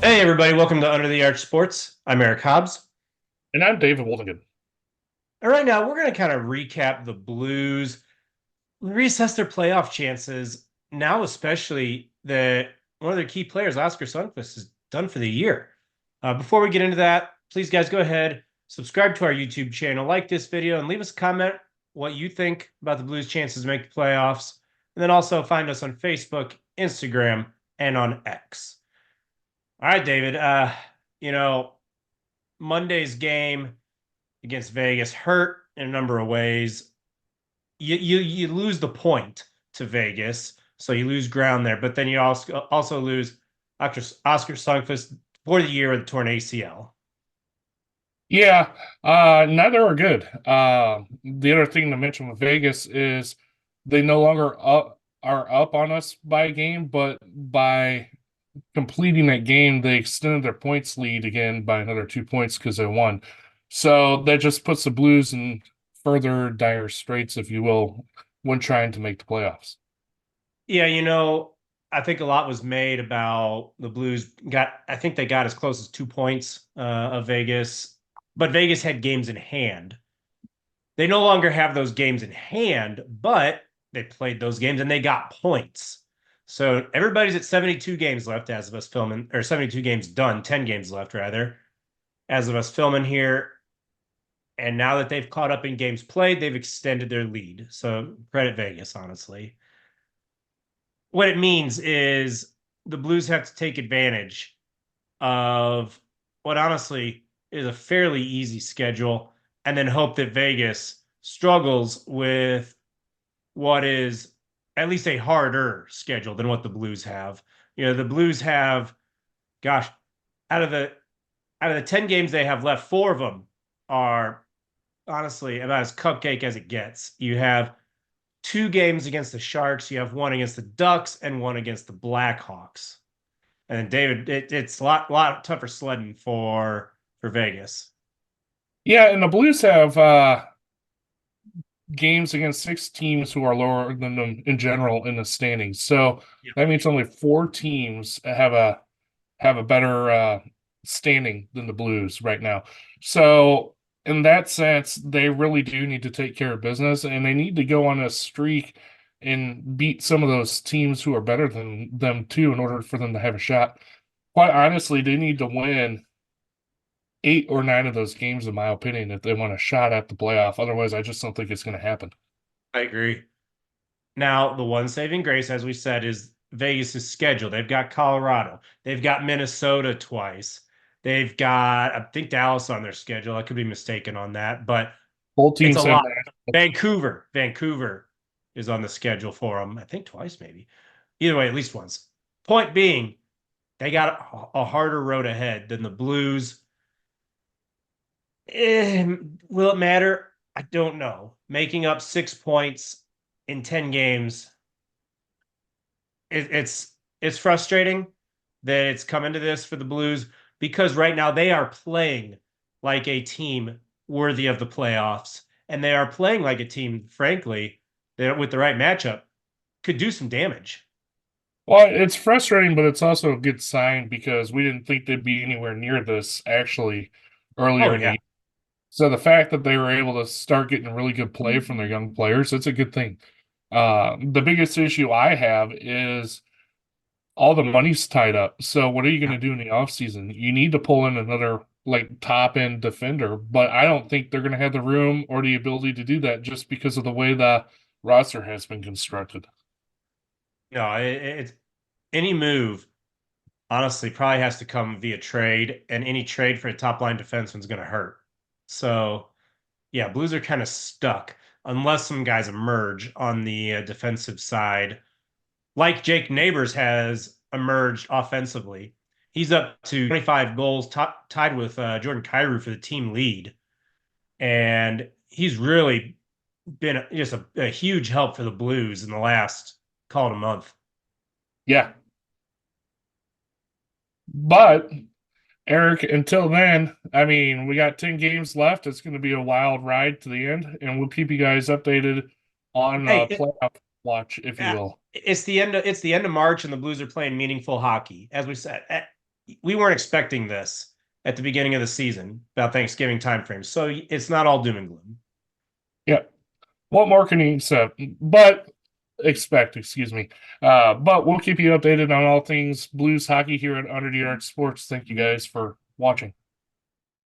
Hey, everybody, welcome to Under the Arch Sports. I'm Eric Hobbs. And I'm David Woldigan. And right now, we're going to kind of recap the Blues, reassess their playoff chances. Now, especially that one of their key players, Oscar Sundqvist, is done for the year. Before we get into that, please, guys, go ahead, subscribe to our YouTube channel, like this video, and leave us a comment what you think about the Blues' chances to make the playoffs. And then also find us on Facebook, Instagram, and on X. All right, David. You know, Monday's game against Vegas hurt in a number of ways. You lose the point to Vegas, so you lose ground there. But then you also lose Oscar Sundqvist for the year with a torn ACL. Yeah, neither are good. The other thing to mention with Vegas is they no longer are up on us by a game, but by completing that game, they extended their points lead again by another 2 points because they won. So that just puts the Blues in further dire straits, if you will, when trying to make the playoffs. Yeah, I think a lot was made about the Blues I think they got as close as 2 points of Vegas, but Vegas had games in hand. They no longer have those games in hand, but they played those games and they got points. So everybody's at 72 games left as of us filming, or 72 games done, 10 games left rather, as of us filming here. And now that they've caught up in games played, they've extended their lead. So credit Vegas, honestly. What it means is the Blues have to take advantage of what honestly is a fairly easy schedule and then hope that Vegas struggles with what is at least a harder schedule than what the Blues have. The Blues have, gosh, out of the out of the 10 games they have left, four of them are honestly about as cupcake as it gets. You have two games against the Sharks, you have one against the Ducks, and one against the Blackhawks. And David, it's a lot tougher sledding for Vegas. Yeah, and the Blues have games against six teams who are lower than them in general in the standings. So Yeah. that means only four teams have a better standing than the Blues right now. So in that sense, they really do need to take care of business, and they need to go on a streak and beat some of those teams who are better than them too, in order for them to have a shot. Quite honestly, they need to win 8 or 9 of those games, in my opinion, if they want a shot at the playoff. Otherwise, I just don't think it's going to happen. I agree. Now, the one saving grace, as we said, is Vegas' schedule. They've got Colorado. They've got Minnesota twice. They've got, I think, Dallas on their schedule. I could be mistaken on that, but Both it's a teams have lot. that. Vancouver is on the schedule for them. I think twice, maybe. Either way, at least once. Point being, they got a harder road ahead than the Blues. Will it matter? I don't know. Making up 6 points in 10 games, it's frustrating that it's coming to this for the Blues because right now they are playing like a team worthy of the playoffs, and they are playing like a team, frankly, that with the right matchup could do some damage. Well, it's frustrating, but it's also a good sign because we didn't think they'd be anywhere near this actually Oh earlier in the yeah, year. So the fact that they were able to start getting really good play from their young players, it's a good thing. The biggest issue I have is all the money's tied up. So what are you going to do in the offseason? You need to pull in another like top end defender, but I don't think they're going to have the room or the ability to do that just because of the way the roster has been constructed. no, it's any move honestly probably has to come via trade, and any trade for a top line defenseman is going to hurt. So yeah, Blues are kind of stuck unless some guys emerge on the defensive side, like Jake Neighbors has emerged offensively. He's up to 25 goals, tied with Jordan Kyrou for the team lead, and he's really been just a huge help for the Blues in the last, call it a month. Yeah. But Eric, until then, I mean, we got 10 games left. It's going to be a wild ride to the end, and we'll keep you guys updated on Hey, playoff watch, if you will. it's the end of March, and the Blues are playing meaningful hockey. As we said, we weren't expecting this at the beginning of the season about Thanksgiving timeframe. So it's not all doom and gloom. Yeah. What more can you say? But expect, excuse me. But we'll keep you updated on all things Blues hockey here at Under the Arch Sports. Thank you guys for watching.